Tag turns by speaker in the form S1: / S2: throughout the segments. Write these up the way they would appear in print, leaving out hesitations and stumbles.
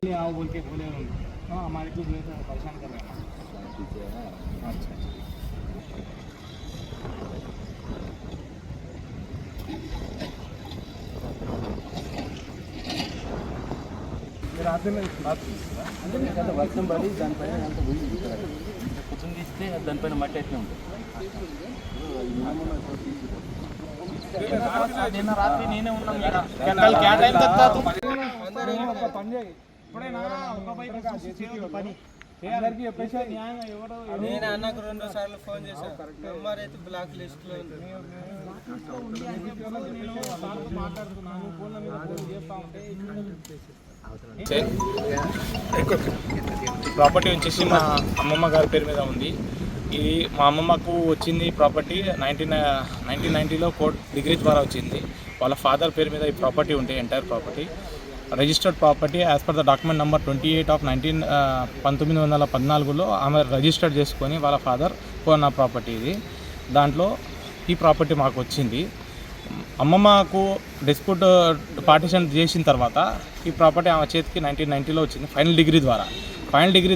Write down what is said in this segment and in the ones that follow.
S1: आओ बोल के बोले हाँ हमारे को बोले तो परेशान कर रहे हैं। अच्छा रात में बात అంటే వర్షం పడి దానిపైన అంత పోయింది కొంచెం తీస్తే దానిపైన మట్టి ఎట్లా ఉంటుంది నిన్న రాత్రి నేనే ఉన్నాను కల్ క్యా టైం తక్ తా తు పని చేయి ఇప్పుడేనా ఒక బైక్ చేసి పని అందరికి చెప్పేసి న్యాయంగా ఎవడో
S2: నేను అన్నకు 2 సార్లు ఫోన్ చేశాను నెంబర్ అయితే బ్లాక్ లిస్ట్ లో ఉంది
S1: మాట్లాడుతున్నాను ఫోన్ మీద ఫోన్ చేస్తా ఉంటే ప్రాపర్టీ వచ్చేసి మా అమ్మమ్మ గారి పేరు మీద ఉంది. ఇది మా అమ్మమ్మకు వచ్చింది ప్రాపర్టీ 1990లో కోర్ట్ డిగ్రీ ద్వారా వచ్చింది. వాళ్ళ ఫాదర్ పేరు మీద ఈ ప్రాపర్టీ ఉంటే entire property registered property as per the document number 28 of 1914లో ఆమె రిజిస్టర్డ్ చేసుకొని వాళ్ళ ఫాదర్ కొన్న ప్రాపర్టీ ఇది. దాంట్లో ఈ ప్రాపర్టీ మాకు వచ్చింది. అమ్మమ్మకు డిస్ప్యూట్ పార్టిషన్ చేసిన తర్వాత ఈ ప్రాపర్టీ ఆమె చేతికి 1990లో వచ్చింది ఫైనల్ డిగ్రీ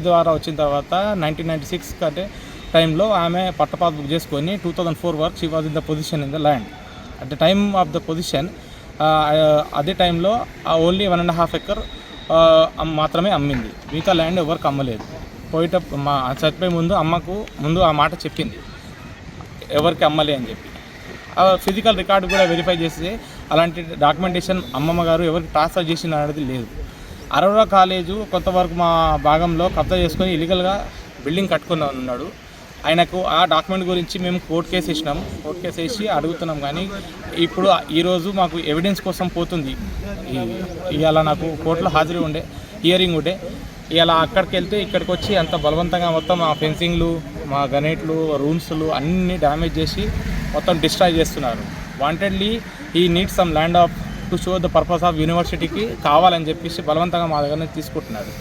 S1: ద్వారా వచ్చిన తర్వాత 1996 అంటే టైంలో ఆమె పట్టపాస్ బుక్ చేసుకొని 2004 వరకు she was in the position in the land. At the time of the position అదే టైంలో ఓన్లీ 1.5 ఎకర్ మాత్రమే అమ్మింది. మిగతా ల్యాండ్ ఎవరికి అమ్మలేదు. మా చనిపోయే అమ్మకు ముందు ఆ మాట చెప్పింది ఎవరికి అమ్మలే అని చెప్పి. ఫిజికల్ రికార్డు కూడా వెరిఫై చేస్తే అలాంటి డాక్యుమెంటేషన్ అమ్మమ్మ గారు ఎవరికి ట్రాన్స్ఫర్ చేసిన అనేది లేదు. అరోరా కాలేజు కొంతవరకు మా భాగంలో కబ్జా చేసుకొని ఇల్లీగల్గా బిల్డింగ్ కట్టుకుని ఉన్నాడు. ఆయనకు ఆ డాక్యుమెంట్ గురించి మేము కోర్టు కేసు వేసి అడుగుతున్నాం. కానీ ఇప్పుడు ఈరోజు మాకు ఎవిడెన్స్ కోసం పోతుంది. ఇవాళ నాకు కోర్టులో హియరింగ్ ఉండే ఇలా అక్కడికి వెళ్తే ఇక్కడికి వచ్చి అంత బలవంతంగా మొత్తం మా ఫెన్సింగ్లు మా గనేట్లు రూమ్స్లు అన్నీ డ్యామేజ్ చేసి మొత్తం డిస్ట్రాయ్ చేస్తున్నారు. వాంటెడ్లీ ఈ needs some land off to show the purpose of యూనివర్సిటీకి కావాలని చెప్పేసి బలవంతంగా మా దగ్గర నుంచి తీసుకుంటున్నారు.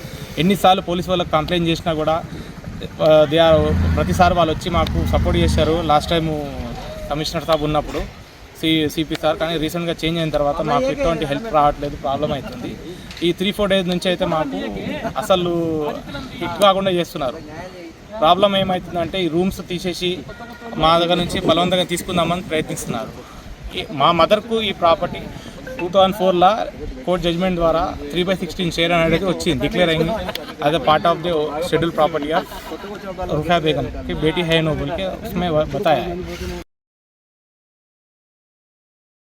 S1: ఎన్నిసార్లు పోలీసు వాళ్ళకి కంప్లైంట్ చేసినా కూడా ప్రతిసారి వాళ్ళు వచ్చి మాకు సపోర్ట్ చేశారు. లాస్ట్ టైము కమిషనర్ సాబ్ ఉన్నప్పుడు సిపి సార్, కానీ రీసెంట్గా చేంజ్ అయిన తర్వాత మాకు ఎటువంటి హెల్ప్ రావట్లేదు, ప్రాబ్లం అవుతుంది. ఈ 3-4 డేస్ నుంచి అయితే మాకు అసలు హిట్ కాకుండా చేస్తున్నారు. ప్రాబ్లం ఏమవుతుందంటే ఈ రూమ్స్ తీసేసి మా దగ్గర నుంచి బలవంతంగా తీసుకుందామని ప్రయత్నిస్తున్నారు. మా మదర్కు ఈ ప్రాపర్టీ 2004లో కోర్ట్ జడ్జ్మెంట్ ద్వారా 3/16 షేర్ అనేది వచ్చింది, డిక్లేర్ అయింది. as a part of the scheduled property of रुखा बेगम की बेटी है नोबल के उसमें बताया है.